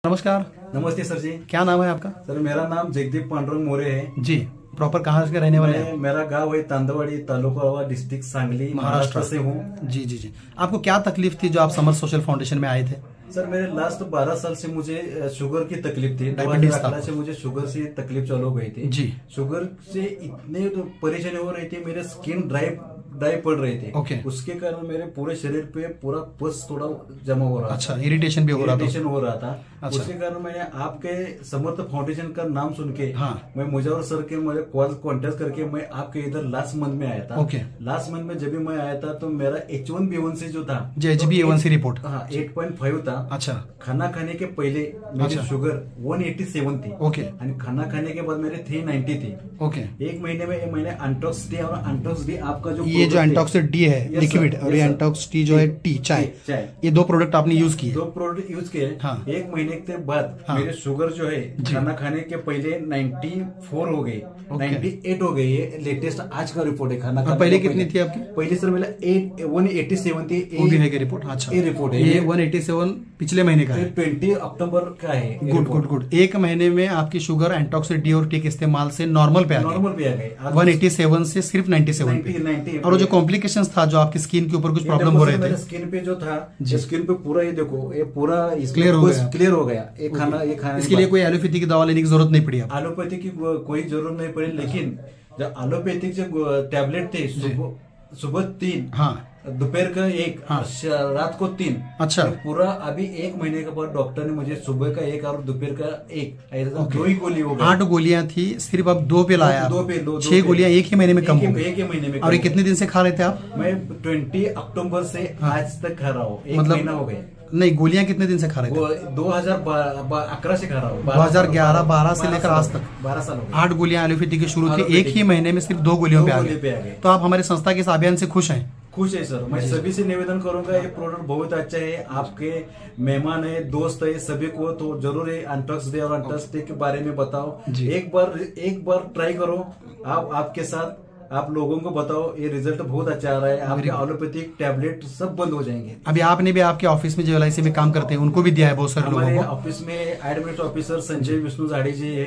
नमस्कार। नमस्ते सर जी। क्या नाम है आपका? सर मेरा नाम जगदीप पांडुरंग मोरे है जी। प्रॉपर कहाँ के रहने वाले हैं? मेरा गांव है तांदवाड़ी, तालुका डिस्ट्रिक्ट सांगली, महाराष्ट्र से हूँ। जी जी जी। आपको क्या तकलीफ थी जो आप समर सोशल फाउंडेशन में आए थे? सर मेरे लास्ट 12 साल से मुझे शुगर की तकलीफ थी। 2018 से मुझे शुगर से तकलीफ चालू हो गई थी जी। शुगर से इतने तो परेशानी हो रही थी, मेरे स्किन ड्राई पड़ रहे थे। ओके। उसके कारण मेरे पूरे शरीर पे पूरा पस थोड़ा जमा हो रहा था। अच्छा, इरिटेशन भी हो रहा था? इरिटेशन हो रहा था। अच्छा। उसके कारण मैंने आपके समर्थ फाउंडेशन का नाम सुन के मैं मुजावर सर के मेरे कॉल कॉन्टेक्ट करके मैं आपके इधर लास्ट मंथ में आया था। ओके। लास्ट मंथ में जब भी मैं आया था तो मेरा H1B1C जो था, HbA1c रिपोर्ट 8.5 था। अच्छा। खाना खाने के पहले मेरी शुगर 187 थी। ओके। खाना खाने के बाद मेरे 390 थी। ओके। एक महीने में मैंने एंटॉक्स डी और एंटॉक्स डी आपका जो ये जो एंटॉक्स डी है लिक्विड और ये एंटॉक्स टी जो है टी चाय, ये दो प्रोडक्ट आपने यूज किए? 2 प्रोडक्ट यूज किए। एक महीने के बाद मेरे शुगर जो है खाना खाने के पहले 94 हो गई, 98 हो गई है। लेटेस्ट आज का रिपोर्ट है। खाना खाने पहले कितनी थी आपकी? पहले सर मेरा 187 थी। वो भी है क्या रिपोर्ट? अच्छा, ये रिपोर्ट है। ये 187 पिछले महीने का है, 20 अक्टूबर का है। Good good good. एक महीने में आपकी शुगर एंटॉक्स डी और टी के इस्तेमाल से नॉर्मल पे आ गई। 187 से सिर्फ 97 पे। और जो कॉम्प्लिकेशंस था, जो आपकी स्किन के ऊपर कुछ प्रॉब्लम हो रहे थे, स्किन पे जो था, स्किन पे पूरा ये देखो, ये पूरा क्लियर हो गया। ये खाना इसके लिए कोई एलोपैथी की दवा लेने की जरूरत नहीं पड़ी? एलोपैथी की कोई जरूरत नहीं पड़ी, लेकिन जो एलोपैथिक जो टैबलेट थे, सुबह 3, दोपहर का 1, रात को 3। अच्छा। पूरा अभी 1 महीने के बाद डॉक्टर ने मुझे सुबह का 1 और दोपहर का 1 ऐसा 2 ही गोली हो गई। 8 गोलियां थी, सिर्फ अब 2 पे लाया। 6 गोलियां एक ही महीने में कम हो गई। एक ही महीने में। और ये कितने दिन से खा रहे थे आप? मैं 20 अक्टूबर से आज तक खा रहा हूँ। 1 महीना हो गया। नहीं, गोलियां कितने दिन से खा रहे थे? 2011 से खा रहा हूँ। 2011-12 से लेकर आज तक 12 साल हो गए। 8 गोलियां एलोपैथी की शुरू थी, एक ही महीने में सिर्फ 2 गोलियों पे आ गए। तो आप हमारे संस्था के इस अभियान से खुश हैं? खुश है सर। मैं सभी से निवेदन करूंगा, ये प्रोडक्ट बहुत अच्छा है। आपके मेहमान है, दोस्त है, सभी को तो जरूर है एंटॉक्स डे और एंटॉक्स डे के बारे में बताओ। एक बार ट्राई करो। आपके साथ आप लोगों को बताओ, ये रिजल्ट बहुत अच्छा आ रहा है। आपके एलोपैथिक टैबलेट सब बंद हो जाएंगे। अभी आपने भी आपके ऑफिस में जो LIC में काम करते हैं उनको भी दिया है बहुत सारे लोगों को? ऑफिस में एडमिट ऑफिसर संजय विष्णु झाड़ी जी है।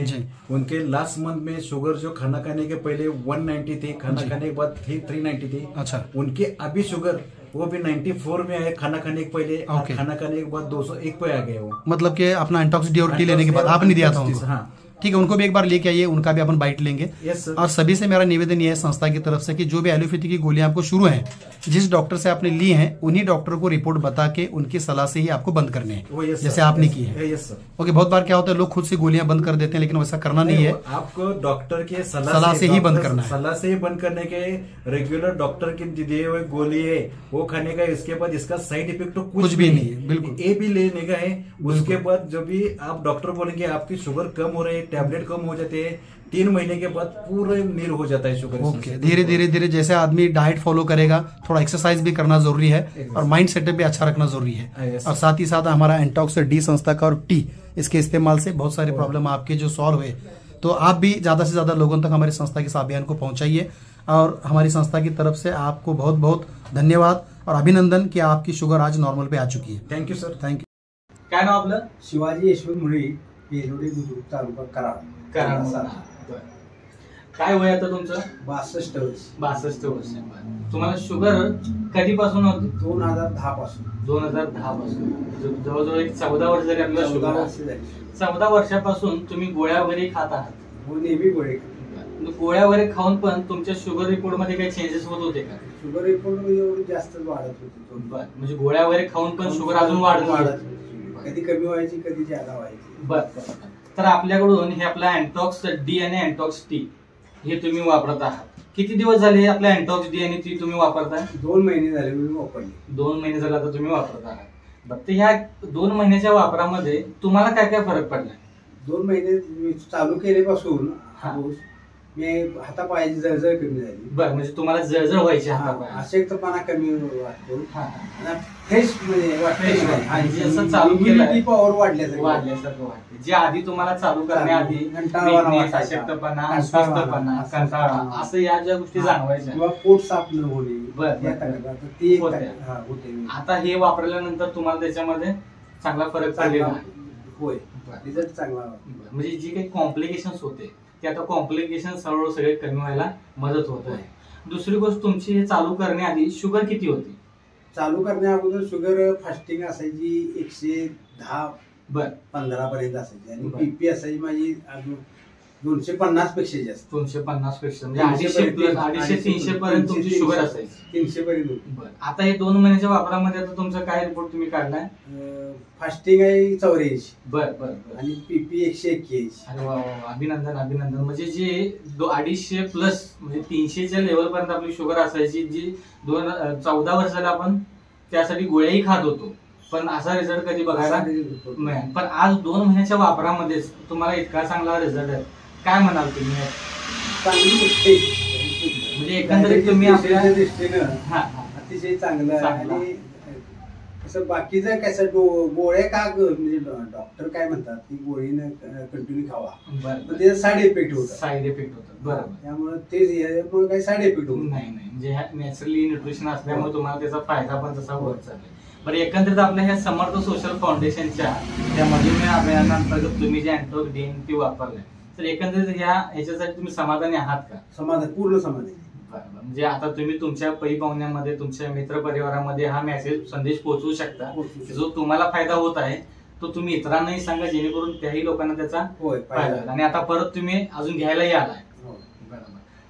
उनके लास्ट मंथ में शुगर जो खाना खाने के पहले 190 थी, खाना खाने के बाद 390 थी। अच्छा। उनके अभी शुगर वो भी 94 में है खाना खाने के पहले। खाना खाने के बाद 201 पे आ गए वो। मतलब कि अपना एंटॉक्स डी और टी लेने के बाद आपने दिया था उनको? हाँ, ठीक है। उनको भी एक बार लेके आइए, उनका भी अपन बाइट लेंगे। और सभी से मेरा निवेदन ये है संस्था की तरफ से कि जो भी एलोपैथी की गोलियां आपको शुरू हैं, जिस डॉक्टर से आपने ली हैं, उन्हीं डॉक्टर को रिपोर्ट बता के उनकी सलाह से ही आपको बंद करने हैं, जैसे आपने की है। ओके। बहुत बार क्या होता है, लोग खुद से गोलियां बंद कर देते हैं, लेकिन वैसा करना नहीं है। आपको डॉक्टर के सलाह से ही बंद करना है। सलाह से ही बंद करने के रेगुलर डॉक्टर की दिए हुए गोली है वो खाने का। इसके बाद इसका साइड इफेक्ट तो कुछ भी नहीं है। बिल्कुल। ये भी लेने का है। उसके बाद जब भी आप डॉक्टर बोलेंगे आपकी शुगर कम हो रही है, टैबलेट कम हो जाते हैं, 3 महीने के बाद पूरे नील हो जाता है शुगर। ओके। धीरे धीरे जैसे आदमी डाइट फॉलो करेगा, थोड़ा एक्सरसाइज भी करना जरूरी है और माइंड सेटअप भी अच्छा रखना जरूरी है। और साथ ही साथ हमारा एंटॉक्स डी संस्था का और टी, इसके इस्तेमाल से बहुत सारे प्रॉब्लम आपके जो सॉल्व हुए। तो आप भी ज्यादा से ज्यादा लोगों तक हमारी संस्था के इस अभियान को पहुंचाइए। और हमारी संस्था की तरफ से आपको बहुत बहुत धन्यवाद और अभिनंदन कि आपकी शुगर आज नॉर्मल पे आ चुकी है। Thank you sir. Thank you. काय नाव आपलं? शिवाजी यशवंत मुळे, बेलोडी बुद्रुक, तालुका कराड. काय वय आता तुमचं? 62 वर्ष. 62 वर्ष. तुम्हाला शुगर कधीपासून होती? 2010 पासून. 2010 पासून. जवळजवळ एक 14 वर्ष झाली आपल्याला शुगर. 14 वर्षापासून तुम्ही गोळ्या वगैरे खात आहात? हो, नेहमी गोळ्या. गोळ्या वगैरे खाऊन पण तुमच्या शुगर रिपोर्ट मध्ये काही चेंजेस होत होते का? शुगर रिपोर्ट एवढी जास्त वाढत होती. म्हणजे गोळ्या वगैरे खाऊन पण शुगर अजून वाढत होती? कधी कमी व्हायची, कधी जादा व्हायची. बरं. तर आपल्याकडून हे आपला एंटॉक्स डी आणि एंटॉक्स टी हे तुम्ही वापरत आहात. किती दिवस झाले आपल्या एंटॉक्स डी आणि टी तुम्ही वापरताय? 2 महिने झाले मी वापरले. 2 महिने झाले आता तुम्ही वापरत आहात. बरं, तर ह्या 2 महिन्याच्या वापरामध्ये तुम्हाला काय काय फरक पडला? 2 महिने चालू केल्यापासून मी हातापायाची जळजळ कमी झाली. बरं, म्हणजे तुम्हाला जळजळ व्हायची हातापाय, अशक्तपणा कमी वाटतो. फ्रेश म्हणजे वाटते. असं चालू केलं पॉवर वाढल्यासारखं वाटते. जे आधी तुम्हाला चालू करण्याआधी अशक्तपणा, अस्वस्थपणा, कंटाळा असं या ज्या गोष्टी जाणवायच्या किंवा पोट साफ न होणे, ते होते. आता हे वापरल्यानंतर तुम्हाला त्याच्यामध्ये चांगला फरक पडलेला आहे. होय, बरं. रिझल्ट चांगला आला. म्हणजे जे काही कॉम्प्लिकेशन्स होते ते आता कॉम्प्लिकेशन हळूहळू सगळे कमी व्हायला मदत होत आहे. दुसरी गोष्ट, तुमची हे चालू करण्याआधी शुगर किती होती? चालू करण्या अगोदर शुगर फास्टिंग असायची 110-15 पर्यंत असायची आणि बरं. बीपी असायची माझी 250 पेक्षा जास्त. 250 पेक्षा म्हणजे 250-300 पर्यंत तुमची शुगर असायची. 300 पर्यंत होती. बरं. आता हे 2 महिन्याच्या वापरामध्ये आता तुमचा काय रिपोर्ट तुम्ही काढलाय? फास्टिंग आहे 84 बरं. आणि पीपी 181. अरे वा वा, अभिनंदन. म्हणजे जे 250 प्लस म्हणजे 300च्या लेवल पर्यंत आपली शुगर असायची, जी 14 वर्षाला आपण त्यासाठी गोळ्याही खात होतो, पण असा रिझल्ट कधी बघायला नाही. पण आज 2 महिन्याच्या वापरामध्येच तुम्हाला इतका चांगला रिझल्ट आहे. काय म्हणाल तुम्ही? चांगली गोष्ट आहे. म्हणजे एकंदरीत तुम्ही आपल्या दृष्टीनं अतिशय चांगलं आहे. आणि असं बाकीचं कसं गोळ्या का म्हणजे डॉक्टर काय म्हणतात की गोळीनं कंटिन्यू खावा, पण त्याचा साईड इफेक्ट होतात. बरोबर. त्यामुळे त्यामुळे काही साईड इफेक्ट होत नाही. म्हणजे नॅचरली न्यूट्रिशन असल्यामुळे तुम्हाला त्याचा फायदा पण तसा होत चाललाय. बरं, एकंदरीत आपल्या ह्या समर्थ सोशल फाउंडेशनच्या त्या मधुमेह अभियानांतर्गत तुम्ही जे अँटॉक्स DNT वापरलाय, तर एकंदरीत ह्याच्यासाठी तुम्ही समाधानी आहात का? समाधान, पूर्ण समाधान. म्हणजे आता तुम्ही तुमच्या पै पाहुण्यामध्ये, तुमच्या मित्र परिवारामध्ये हा मेसेज संदेश पोहोचवू शकता, जो तुम्हाला फायदा होत आहे तो तुम्ही इतरांनाही सांगा, जेणेकरून त्याही लोकांना त्याचा फायदा होईल. आणि आता परत तुम्ही अजून घ्यायलाही आलाय.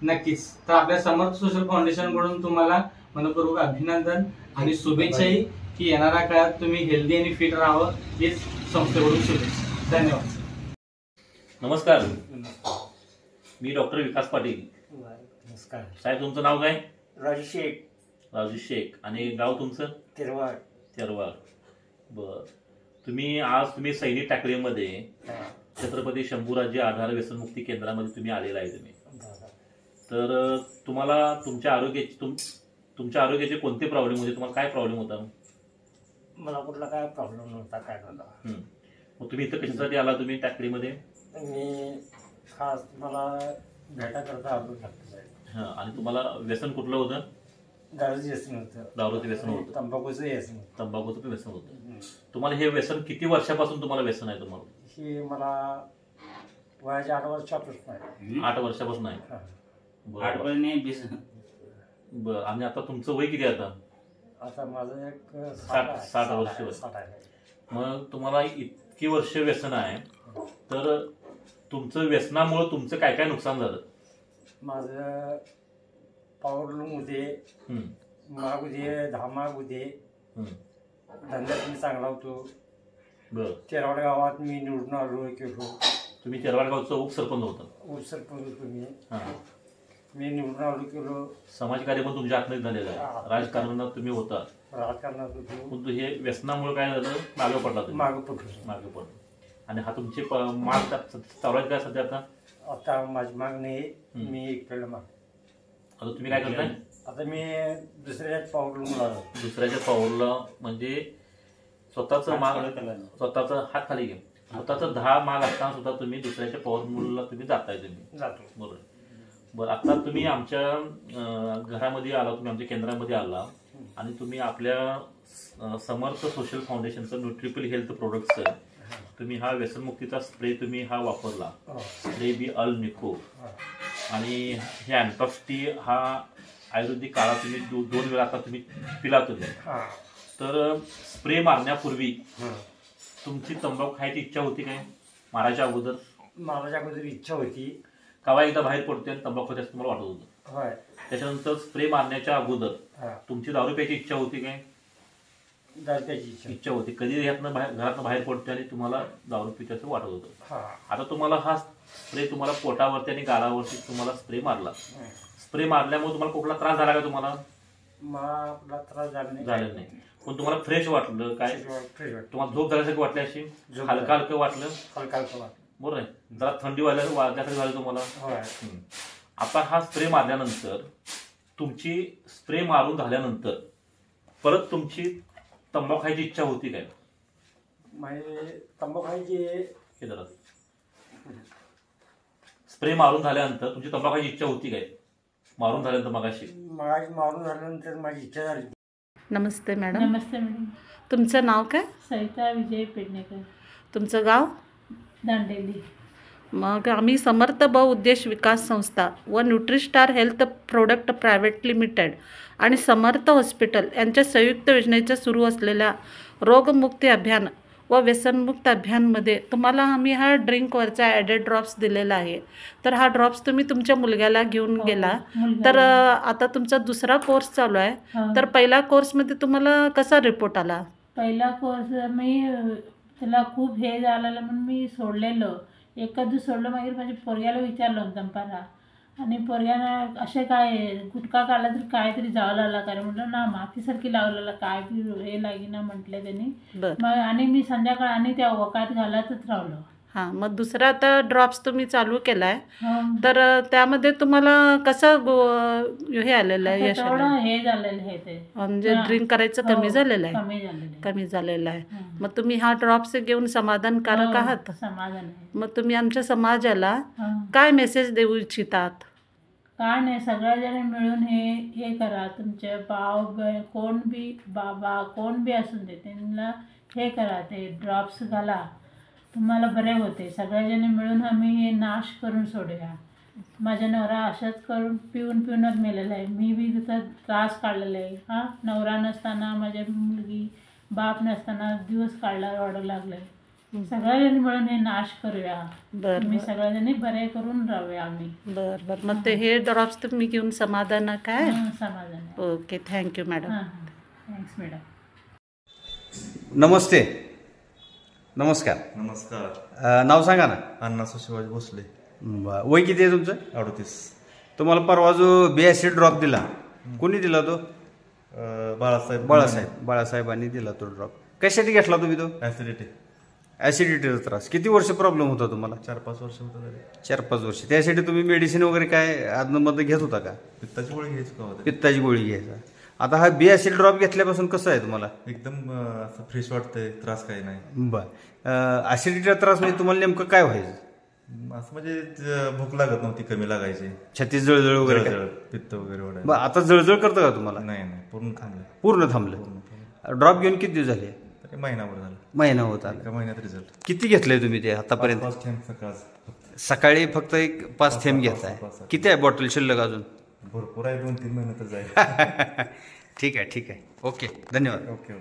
नक्कीच. तर आपल्या समर्थ सोशल फाउंडेशन कडून तुम्हाला मनपूर्वक अभिनंदन आणि शुभेच्छाही की येणाऱ्या काळात तुम्ही हेल्दी आणि फिट राहावं, हेच संस्थेकडून शुभेच्छा. धन्यवाद. नमस्कार, मी डॉक्टर विकास पाटील. नमस्कार साहेब, तुमचं नाव काय? राजू शेख. राजू शेख. आणि गाव तुमचं? तेरवाड. बर. तुम्ही सैनिक टाकळीमध्ये छत्रपती शंभूराजे आधार व्यसनमुक्ती केंद्रामध्ये तुम्ही आलेला आहे. तुम्ही तर तुम्हाला तुमच्या आरोग्याचे कोणते प्रॉब्लेम होते? तुम्हाला काय प्रॉब्लेम होता? मला कुठला काय प्रॉब्लेम नव्हता, काय नव्हता. मग तुम्ही इथं कशासाठी आला तुम्ही टाकळीमध्ये? मी खास मला भेटा करता आलो लागतो. आणि तुम्हाला व्यसन कुठलं होतं? दारूचं व्यसन होतं. दारूचं व्यसन होतं. तंबाखूचं व्यसन. तंबाखूचं पण व्यसन होतं. तुम्हाला हे व्यसन किती वर्षापासून तुम्हाला व्यसन आहे? तुम्हाला हे मला वयाच्या 8 वर्षापासून आहे. 8 वर्षापासून आहे. बरं. आणि आता तुमचं वय किती आहे? आता माझं एक 60 वर्ष आहे. मग तुम्हाला इतकी वर्ष व्यसन आहे, तर तुमचं व्यसनामुळे तुमचं काय काय नुकसान झालं? माझं पॉवरलूम होते, माग होते, धामाग होते. धंद्यात मी चांगला होतो. बरं. तेरवाड गावात मी निवडून आलो केलो. तुम्ही तेरवाड गावचं उपसरपंच होता? उपसरपंच होतो मी निवडून आलो केलो. समाजकार्य पण तुमच्या हातमध्ये झालेलं आहे. राजकारणात तुम्ही होता. राजकारणात होतो. पण हे व्यसनामुळे काय झालं? मागे पडला. मागे पडलो. आणि हा तुमचे माग चालू आहे काय सध्या? आता माझी माग नाही, मी एकट्याला माग. आता तुम्ही काय करताय? आता मी दुसऱ्याच्या पावरला. दुसऱ्याच्या पावरला म्हणजे स्वतःचा हात खाली घे. स्वतःचा 10 माग असताना सुद्धा तुम्ही दुसऱ्याच्या पावरला तुम्ही जाताय. तुम्ही जातो. बरं. आता तुम्ही आमच्या घरामध्ये आला, तुम्ही आमच्या केंद्रामध्ये आला आणि तुम्ही आपल्या समर्थ सोशल फाउंडेशनचं न्यूट्रिपल हेल्थ प्रोडक्टचं तुम्ही हा व्यसनमुक्तीचा स्प्रे तुम्ही हा वापरला. स्प्रे बी अल निको. आणि हे अँटॉक्स टी हा आयुर्वेदिक काळा तुम्ही 2 वेळा आता तुम्ही पिला. तुम्ही तर स्प्रे मारण्यापूर्वी तुमची तंबाखू खायची इच्छा होती काय? मारायच्या अगोदर इच्छा होती. कवा एकदा बाहेर पडते आणि तंबाखू खायचं तुम्हाला वाटत होतं. त्याच्यानंतर स्प्रे मारण्याच्या अगोदर तुमची दारू प्यायची इच्छा होती काय? इच्छा होती. कधी घरातनं बाहेर पडते आणि तुम्हाला दारू पिण्याचं वाटत होतं. आता तुम्हाला हा स्प्रे तुम्हाला पोटावरती आणि गालावरती तुम्हाला स्प्रे मारला. स्प्रे मारल्यामुळे तुम्हाला कुठला त्रास झाला का? तुम्हाला त्रास झाला नाही. पण तुम्हाला फ्रेश वाटलं काय? तुम्हाला झोप झाल्यासारखं वाटलं? अशी हलका हलकं वाटलं? बरोबर आहे. जरा थंडी वाजल्यासारखं झालं तुम्हाला? आता हा स्प्रे मारल्यानंतर तुमची स्प्रे मारून झाल्यानंतर परत तुमची तंबाखू खायची इच्छा होती काय? तंबाखू खायची हे जरा स्प्रे मारून झाल्यानंतर तुमची तंबाखू खायची इच्छा होती काय? मारून झाल्यानंतर मारून झाल्यानंतर माझी इच्छा झाली. नमस्ते मॅडम. नमस्ते मॅडम. तुमचं नाव काय? सविता विजय पेडणेकर. तुमचं गाव? दांडेली. मग आम्ही समर्थ बहुउद्देश विकास संस्था व न्यूट्रिस्टार हेल्थ प्रोडक्ट प्रायव्हेट लिमिटेड आणि समर्थ हॉस्पिटल यांच्या संयुक्त योजनेचं सुरू असलेल्या रोगमुक्ती अभियान व व्यसनमुक्त अभियानमध्ये तुम्हाला आम्ही हा ड्रिंकवरचा ॲडेड ड्रॉप्स दिलेला आहे. तर हा ड्रॉप्स तुम्ही तुमच्या मुलग्याला घेऊन गेला. तर आता तुमचा दुसरा कोर्स चालू आहे. तर पहिला कोर्समध्ये तुम्हाला कसा रिपोर्ट आला? पहिला कोर्स मी त्याला खूप हे झालेलं म्हणून मी सोडलेलं. एका दिवस सोडलं. मागीर माझ्या पोरग्याला विचारलं दंपारा आणि पोरग्यानं असे काय गुटखा काढला तरी काय तरी जावं लागला काय म्हटलं ना मातीसारखी लावलेला काय हे लागेना म्हटलं त्यांनी. मग आणि मी संध्याकाळ आणि त्या वकात घालतच राहिलो. हां, मग दुसरा आता ड्रॉप्स तुम्ही चालू केला आहे. तर त्यामध्ये तुम्हाला कसं हे आलेलं आहे? यश हे झालेलं आहे ते म्हणजे ड्रिंक करायचं कमी झालेलं आहे. कमी झालेलं आहे. मग तुम्ही हा ड्रॉप्स घेऊन समाधानकारक आहात? समाधान आहे. मग तुम्ही आमच्या समाजाला काय मेसेज देऊ इच्छितात? काय नाही, सगळ्याजण मिळून हे करा. तुमचे भाव कोण बी बाबा कोण बी असून दे त्यांना हे करा, ते ड्रॉप्स घाला, तुम्हाला बरे होते. सगळ्याजणी मिळून आम्ही हे नाश करून सोडूया. माझा नवरा अशाच करून पिऊनच मेलेला आहे. मी बी तिथं त्रास काढलेला आहे. हां, नवरा नसताना माझ्या मुलगी बाप नसताना दिवस काढला वाढू लागले. सगळ्याजणी मिळून हे नाश करूया. मी सगळ्याजणी बरे करून राहूया आम्ही. बरं. मग ते हे ड्रॉप्स तुम्ही घेऊन समाधान काय? समाधान. Okay, thank you madam. Thanks madam. नमस्ते. नमस्कार. नाव सांगा ना. अण्णासाहेब शिवाजी भोसले. वय किती आहे तुमचं? 38. तुम्हाला परवा जो BACID ड्रॉप दिला, कोणी दिला तो? बाळासाहेबांनी दिला तो ड्रॉप. कशासाठी घेतला तुम्ही तो? ॲसिडिटीचा त्रास. किती वर्ष प्रॉब्लेम होता तुम्हाला? 4-5 वर्ष होता. 4-5 वर्ष. त्यासाठी तुम्ही मेडिसिन वगैरे काय आदनमध्ये घेत होता का? पित्ताची गोळी घ्यायची का? पित्ताची गोळी घ्यायचा. आता हा BACID ड्रॉप घेतल्यापासून कसं आहे तुम्हाला? एकदम असं फ्रेश वाटतंय, त्रास काही नाही. बरं. ॲसिडिटीचा त्रास म्हणजे तुम्हाला नेमकं काय व्हायचं? असं म्हणजे भूक लागत नव्हती, कमी लागायची, छातीस जळजळ वगैरे, पित्त वगैरे वाढायचं. बरं, आता जळजळ करतं का तुम्हाला? नाही, पूर्ण थांबलं. पूर्ण थांबलं. ड्रॉप घेऊन किती दिवस झाले? महिनाभर झाला. महिना होत आला. एका महिन्यात रिझल्ट. किती घेतलंय तुम्ही ते आतापर्यंत? 5 थेंब सकाळी फक्त 5 थेंब घेताय. किती आहे बॉटल शिल्लक अजून? भरपूर आहे, 2-3 महिने तर जाईल. ठीक आहे. ओके, धन्यवाद. ओके.